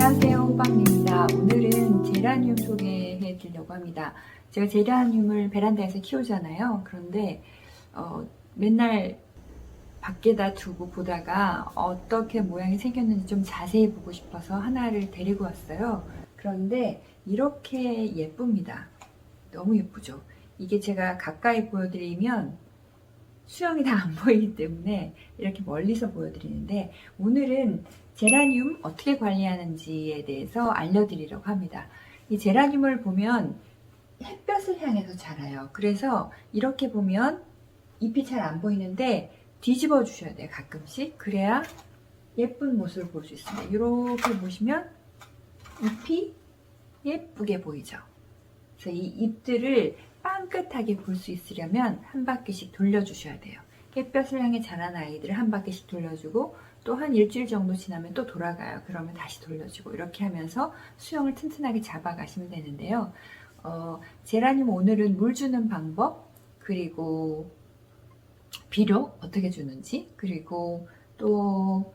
안녕하세요, 호박입니다. 오늘은 제라늄 소개해 드리려고 합니다. 제가 제라늄을 베란다에서 키우잖아요. 그런데 맨날 밖에다 두고 보다가 어떻게 모양이 생겼는지 좀 자세히 보고 싶어서 하나를 데리고 왔어요. 그런데 이렇게 예쁩니다. 너무 예쁘죠? 이게 제가 가까이 보여드리면 수영이 다 안 보이기 때문에 이렇게 멀리서 보여드리는데, 오늘은 제라늄 어떻게 관리하는지에 대해서 알려드리려고 합니다. 이 제라늄을 보면 햇볕을 향해서 자라요. 그래서 이렇게 보면 잎이 잘 안 보이는데 뒤집어 주셔야 돼요, 가끔씩. 그래야 예쁜 모습을 볼 수 있습니다. 이렇게 보시면 잎이 예쁘게 보이죠. 그래서 이 잎들을 빵긋하게 볼 수 있으려면 한 바퀴씩 돌려주셔야 돼요. 햇볕을 향해 자란 아이들을 한 바퀴씩 돌려주고, 또 한 일주일 정도 지나면 또 돌아가요. 그러면 다시 돌려주고, 이렇게 하면서 수영을 튼튼하게 잡아가시면 되는데요. 제라늄 오늘은 물 주는 방법, 그리고 비료 어떻게 주는지, 그리고 또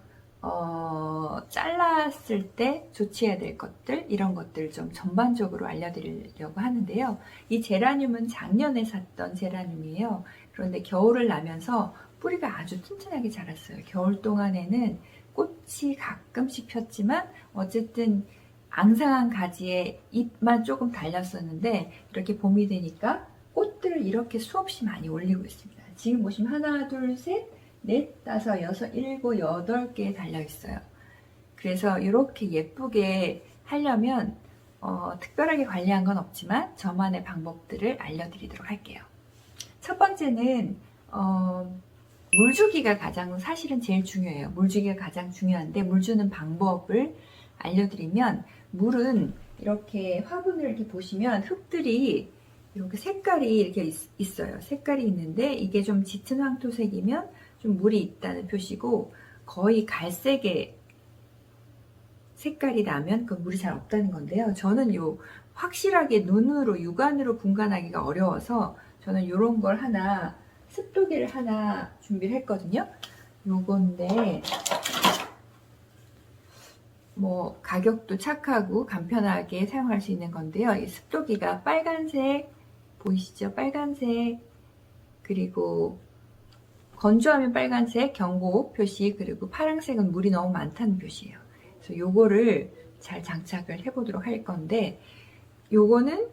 잘랐을 때 조치해야 될 것들, 이런 것들 좀 전반적으로 알려드리려고 하는데요. 이 제라늄은 작년에 샀던 제라늄이에요. 그런데 겨울을 나면서 뿌리가 아주 튼튼하게 자랐어요. 겨울 동안에는 꽃이 가끔씩 폈지만 어쨌든 앙상한 가지에 잎만 조금 달렸었는데, 이렇게 봄이 되니까 꽃들을 이렇게 수없이 많이 올리고 있습니다. 지금 보시면 하나, 둘, 셋, 넷, 다섯, 여섯, 일곱, 여덟 개 달려있어요. 그래서 이렇게 예쁘게 하려면 특별하게 관리한 건 없지만 저만의 방법들을 알려드리도록 할게요. 첫 번째는 물주기가 사실은 제일 중요해요. 물주기가 가장 중요한데, 물 주는 방법을 알려드리면, 물은 이렇게 화분을 이렇게 보시면 흙들이 이렇게 색깔이 이렇게 있어요. 색깔이 있는데 이게 좀 짙은 황토색이면 좀 물이 있다는 표시고, 거의 갈색의 색깔이 나면 그 물이 잘 없다는 건데요. 저는 확실하게 눈으로 육안으로 분간하기가 어려워서 저는 이런 걸 하나, 습도기를 하나 준비를 했거든요. 요건데 뭐 가격도 착하고 간편하게 사용할 수 있는 건데요. 이 습도기가 빨간색 보이시죠? 빨간색, 그리고 건조하면 빨간색 경고 표시, 그리고 파란색은 물이 너무 많다는 표시예요. 그래서 요거를 잘 장착을 해 보도록 할 건데, 요거는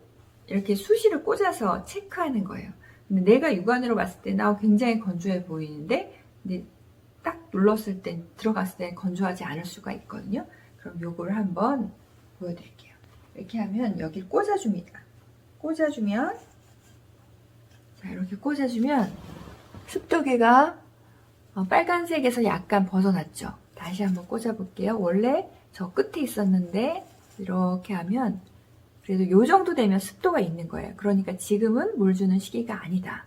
이렇게 수시를 꽂아서 체크하는 거예요. 근데 내가 육안으로 봤을 때 굉장히 건조해 보이는데, 근데 딱 눌렀을 때, 들어갔을 때 건조하지 않을 수가 있거든요. 그럼 요거를 한번 보여드릴게요. 이렇게 하면 여기 꽂아줍니다. 꽂아주면, 자, 이렇게 꽂아주면 습도계가 빨간색에서 약간 벗어났죠. 다시 한번 꽂아볼게요. 원래 저 끝에 있었는데 이렇게 하면 그래도 요 정도 되면 습도가 있는 거예요. 그러니까 지금은 물 주는 시기가 아니다.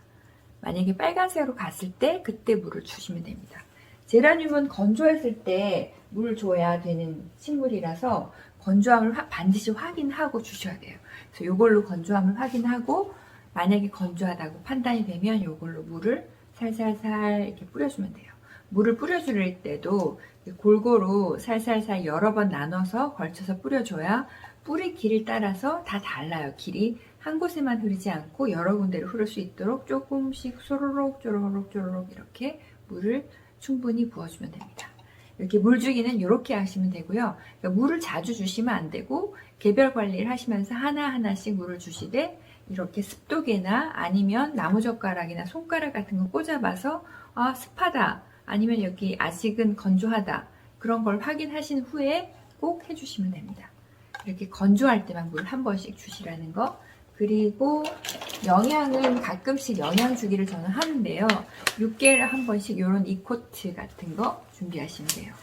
만약에 빨간색으로 갔을 때 그때 물을 주시면 됩니다. 제라늄은 건조했을 때 물 줘야 되는 식물이라서 건조함을 반드시 확인하고 주셔야 돼요. 그래서 이걸로 건조함을 확인하고, 만약에 건조하다고 판단이 되면 이걸로 물을 살살살 이렇게 뿌려주면 돼요. 물을 뿌려줄 때도 골고루 살살살 여러 번 나눠서 걸쳐서 뿌려줘야 뿌리 길을 따라서 다 달라요. 길이 한 곳에만 흐르지 않고 여러 군데로 흐를 수 있도록 조금씩 소로록 쪼로록 쪼로록 이렇게 물을 충분히 부어주면 됩니다. 이렇게 물 주기는 이렇게 하시면 되고요. 그러니까 물을 자주 주시면 안 되고, 개별 관리를 하시면서 하나하나씩 물을 주시되, 이렇게 습도계나 아니면 나무젓가락이나 손가락 같은 거 꽂아봐서 습하다, 아니면 여기 아직은 건조하다, 그런 걸 확인하신 후에 꼭 해주시면 됩니다. 이렇게 건조할 때만 물 한 번씩 주시라는 거. 그리고 영양은 가끔씩 영양 주기를 저는 하는데요. 6개월에 한 번씩 이런 이코트 같은 거 준비하시면 돼요.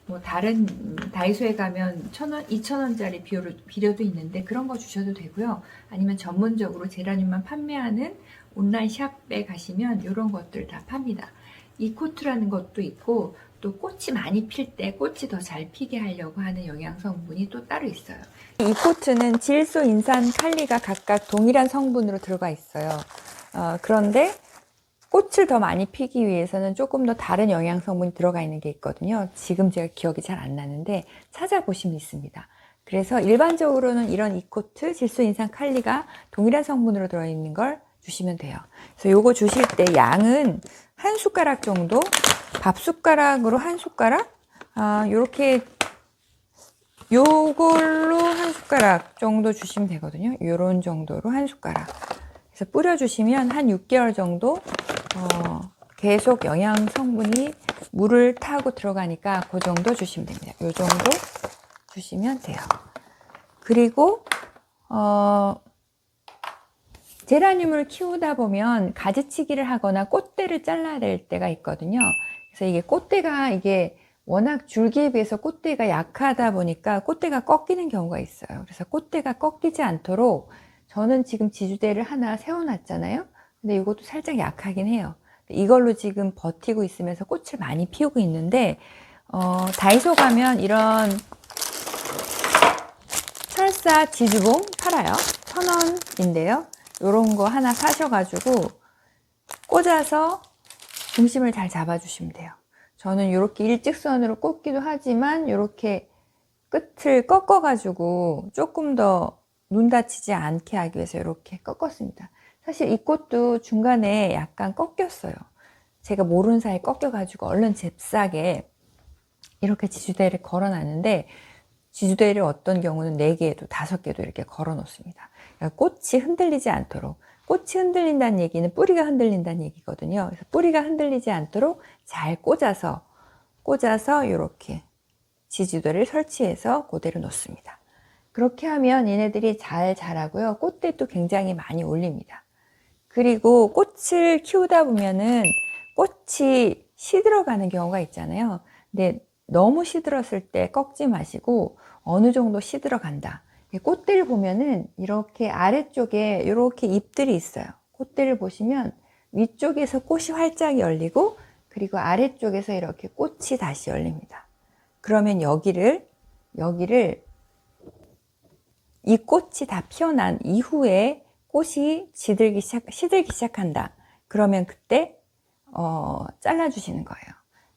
뭐 다른 다이소에 가면 1,000원, 2,000원짜리 비료도 있는데 그런 거 주셔도 되고요. 아니면 전문적으로 제라늄만 판매하는 온라인 샵에 가시면 이런 것들 다 팝니다. 이코트라는 것도 있고, 또 꽃이 많이 필 때 꽃이 더 잘 피게 하려고 하는 영양 성분이 또 따로 있어요. 이 코트는 질소, 인산, 칼리가 각각 동일한 성분으로 들어가 있어요. 그런데 꽃을 더 많이 피기 위해서는 조금 더 다른 영양 성분이 들어가 있는 게 있거든요. 지금 제가 기억이 잘 안 나는데 찾아보시면 있습니다. 그래서 일반적으로는 이런 이코트, 질소인산 칼리가 동일한 성분으로 들어있는 걸 주시면 돼요. 그래서 요거 주실 때 양은 한 숟가락 정도, 밥 숟가락으로 한 숟가락, 요렇게 요걸로 한 숟가락 정도 주시면 되거든요. 요런 정도로 한 숟가락. 그래서 뿌려주시면 한 6개월 정도 계속 영양 성분이 물을 타고 들어가니까 그 정도 주시면 됩니다. 요 정도 주시면 돼요. 그리고 제라늄을 키우다 보면 가지치기를 하거나 꽃대를 잘라야 될 때가 있거든요. 그래서 이게 꽃대가 이게 워낙 줄기에 비해서 꽃대가 약하다 보니까 꽃대가 꺾이는 경우가 있어요. 그래서 꽃대가 꺾이지 않도록 저는 지금 지주대를 하나 세워놨잖아요. 근데 이것도 살짝 약하긴 해요. 이걸로 지금 버티고 있으면서 꽃을 많이 피우고 있는데 다이소 가면 이런 철사 지주봉 팔아요. 1,000원인데요. 요런 거 하나 사셔가지고 꽂아서 중심을 잘 잡아주시면 돼요. 저는 이렇게 일직선으로 꽂기도 하지만 이렇게 끝을 꺾어가지고 조금 더 눈 다치지 않게 하기 위해서 이렇게 꺾었습니다. 사실 이 꽃도 중간에 약간 꺾였어요. 제가 모르는 사이에 꺾여가지고 얼른 잽싸게 이렇게 지주대를 걸어놨는데 지주대를 어떤 경우는 4개에도 5개도 이렇게 걸어 놓습니다. 그러니까 꽃이 흔들리지 않도록. 꽃이 흔들린다는 얘기는 뿌리가 흔들린다는 얘기거든요. 그래서 뿌리가 흔들리지 않도록 잘 꽂아서 이렇게 지주대를 설치해서 그대로 놓습니다. 그렇게 하면 얘네들이 잘 자라고요. 꽃대도 굉장히 많이 올립니다. 그리고 꽃을 키우다 보면은 꽃이 시들어가는 경우가 있잖아요. 근데 너무 시들었을 때 꺾지 마시고 어느 정도 시들어간다. 꽃대를 보면은 이렇게 아래쪽에 이렇게 잎들이 있어요. 꽃대를 보시면 위쪽에서 꽃이 활짝 열리고 그리고 아래쪽에서 이렇게 꽃이 다시 열립니다. 그러면 여기를 이 꽃이 다 피어난 이후에 꽃이 시들기 시작한다. 그러면 그때 잘라주시는 거예요.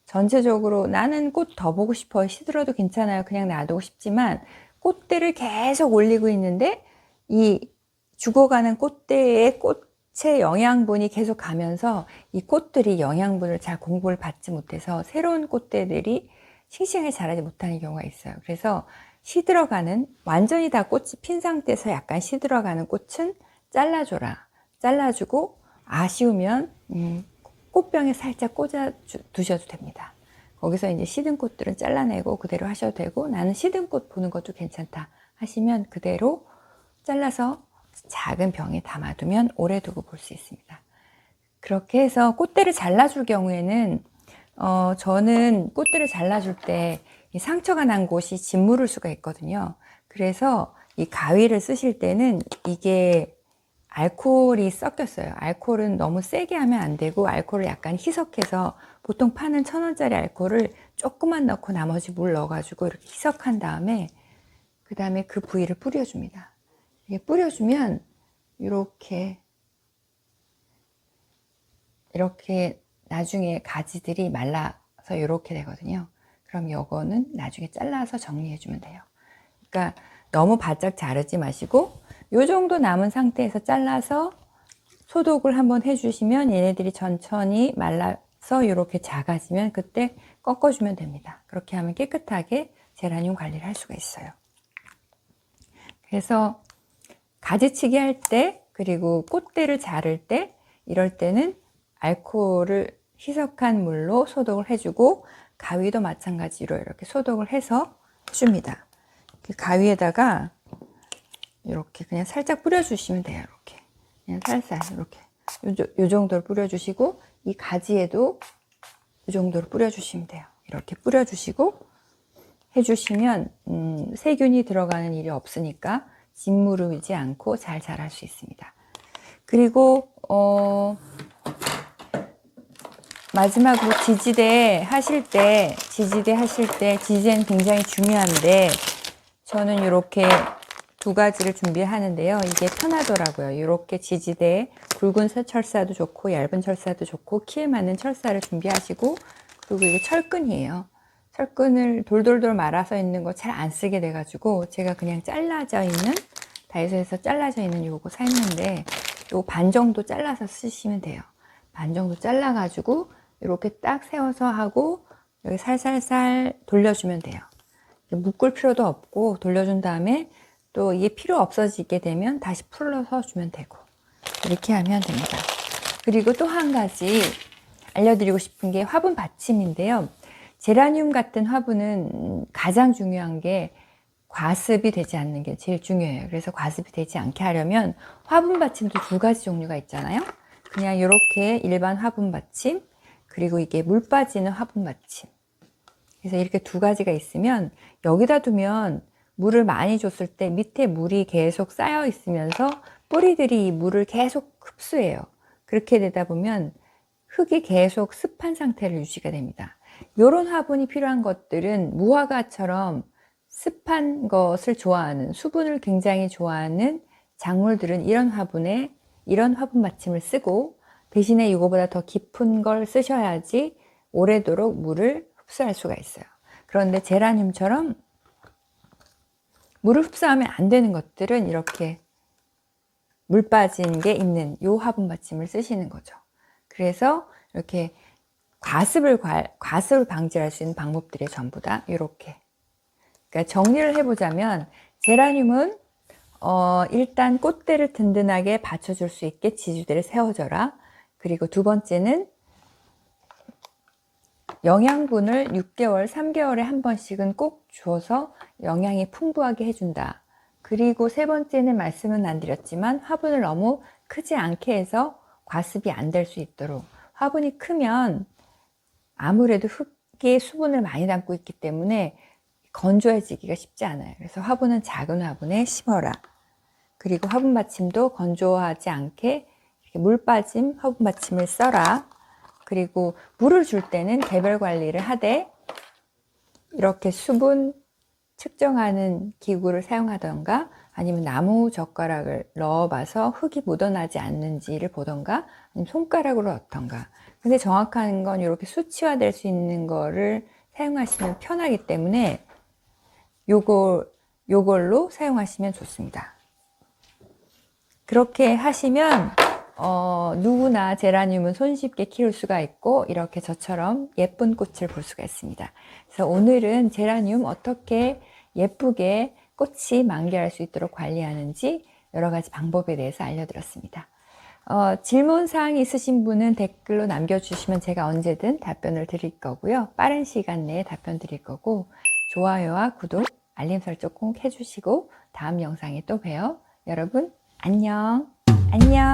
전체적으로 나는 꽃 더 보고 싶어요. 시들어도 괜찮아요. 그냥 놔두고 싶지만 꽃대를 계속 올리고 있는데 이 죽어가는 꽃대에 꽃의 영양분이 계속 가면서 이 꽃들이 영양분을 잘 공급을 받지 못해서 새로운 꽃대들이 싱싱하게 자라지 못하는 경우가 있어요. 그래서 시들어가는 완전히 다 꽃이 핀 상태에서 약간 시들어가는 꽃은 잘라줘라. 잘라주고 아쉬우면 꽃병에 살짝 꽂아 두셔도 됩니다. 거기서 이제 시든 꽃들은 잘라내고 그대로 하셔도 되고 나는 시든 꽃 보는 것도 괜찮다 하시면 그대로 잘라서 작은 병에 담아두면 오래 두고 볼 수 있습니다. 그렇게 해서 꽃대를 잘라줄 경우에는 저는 꽃대를 잘라줄 때 이 상처가 난 곳이 짓무를 수가 있거든요. 그래서 이 가위를 쓰실 때는 이게 알코올이 섞였어요. 알코올은 너무 세게 하면 안 되고 알코올을 약간 희석해서 보통 파는 1,000원짜리 알코올을 조금만 넣고 나머지 물 넣어가지고 이렇게 희석한 다음에 그 다음에 그 부위를 뿌려줍니다. 이게 뿌려주면 이렇게 나중에 가지들이 말라서 이렇게 되거든요. 그럼 이거는 나중에 잘라서 정리해주면 돼요. 그러니까 너무 바짝 자르지 마시고 이 정도 남은 상태에서 잘라서 소독을 한번 해주시면 얘네들이 천천히 말라서 이렇게 작아지면 그때 꺾어주면 됩니다. 그렇게 하면 깨끗하게 제라늄 관리를 할 수가 있어요. 그래서 가지치기 할 때 그리고 꽃대를 자를 때 이럴 때는 알코올을 희석한 물로 소독을 해주고 가위도 마찬가지로 이렇게 소독을 해서 줍니다. 가위에다가 이렇게 그냥 살짝 뿌려주시면 돼요. 이렇게 그냥 살살 이렇게 요 정도로 뿌려주시고 이 가지에도 이 정도로 뿌려주시면 돼요. 이렇게 뿌려주시고 해주시면 세균이 들어가는 일이 없으니까 짓무르지 않고 잘 자랄 수 있습니다. 그리고 마지막으로 지지대 하실 때 지지대는 굉장히 중요한데 저는 이렇게 두 가지를 준비하는데요. 이게 편하더라고요. 이렇게 지지대 굵은 철사도 좋고 얇은 철사도 좋고 키에 맞는 철사를 준비하시고, 그리고 이게 철끈이에요. 철끈을 돌돌돌 말아서 있는 거 잘 안 쓰게 돼가지고 제가 그냥 잘라져 있는, 다이소에서 잘라져 있는 요거 샀는데, 요 반 정도 잘라서 쓰시면 돼요. 반 정도 잘라가지고 이렇게 딱 세워서 하고 여기 살살살 돌려주면 돼요. 묶을 필요도 없고 돌려준 다음에 또 이게 필요 없어지게 되면 다시 풀어서 주면 되고, 이렇게 하면 됩니다. 그리고 또 한 가지 알려드리고 싶은 게 화분 받침인데요. 제라늄 같은 화분은 가장 중요한 게 과습이 되지 않는 게 제일 중요해요. 그래서 과습이 되지 않게 하려면 화분 받침도 두 가지 종류가 있잖아요. 그냥 이렇게 일반 화분 받침, 그리고 이게 물 빠지는 화분 받침. 그래서 이렇게 두 가지가 있으면 여기다 두면 물을 많이 줬을 때 밑에 물이 계속 쌓여 있으면서 뿌리들이 이 물을 계속 흡수해요. 그렇게 되다 보면 흙이 계속 습한 상태를 유지가 됩니다. 이런 화분이 필요한 것들은 무화과처럼 습한 것을 좋아하는, 수분을 굉장히 좋아하는 작물들은 이런 화분 받침을 쓰고, 대신에 이거보다 더 깊은 걸 쓰셔야지 오래도록 물을 흡수할 수가 있어요. 그런데 제라늄처럼 물을 흡수하면 안 되는 것들은 이렇게 물 빠진 게 있는 이 화분 받침을 쓰시는 거죠. 그래서 이렇게 과습을 방지할 수 있는 방법들이 전부 다 이렇게. 그러니까 정리를 해보자면, 제라늄은 일단 꽃대를 든든하게 받쳐줄 수 있게 지주대를 세워줘라. 그리고 두 번째는 영양분을 6개월, 3개월에 한 번씩은 꼭 줘서 영양이 풍부하게 해준다. 그리고 세 번째는 말씀은 안 드렸지만 화분을 너무 크지 않게 해서 과습이 안 될 수 있도록. 화분이 크면 아무래도 흙에 수분을 많이 담고 있기 때문에 건조해지기가 쉽지 않아요. 그래서 화분은 작은 화분에 심어라. 그리고 화분 받침도 건조하지 않게 이렇게 물 빠짐 화분 받침을 써라. 그리고 물을 줄 때는 개별 관리를 하되 이렇게 수분 측정하는 기구를 사용하던가, 아니면 나무 젓가락을 넣어봐서 흙이 묻어나지 않는지를 보던가, 아니면 손가락으로 넣던가. 근데 정확한 건 이렇게 수치화될 수 있는 거를 사용하시면 편하기 때문에 요걸로 사용하시면 좋습니다. 그렇게 하시면 누구나 제라늄은 손쉽게 키울 수가 있고, 이렇게 저처럼 예쁜 꽃을 볼 수가 있습니다. 그래서 오늘은 제라늄 어떻게 예쁘게 꽃이 만개할 수 있도록 관리하는지 여러 가지 방법에 대해서 알려드렸습니다. 질문사항이 있으신 분은 댓글로 남겨주시면 제가 언제든 답변을 드릴 거고요. 빠른 시간 내에 답변 드릴 거고, 좋아요와 구독, 알림 설정 꼭 해주시고 다음 영상에 또 봬요. 여러분 안녕. 안녕.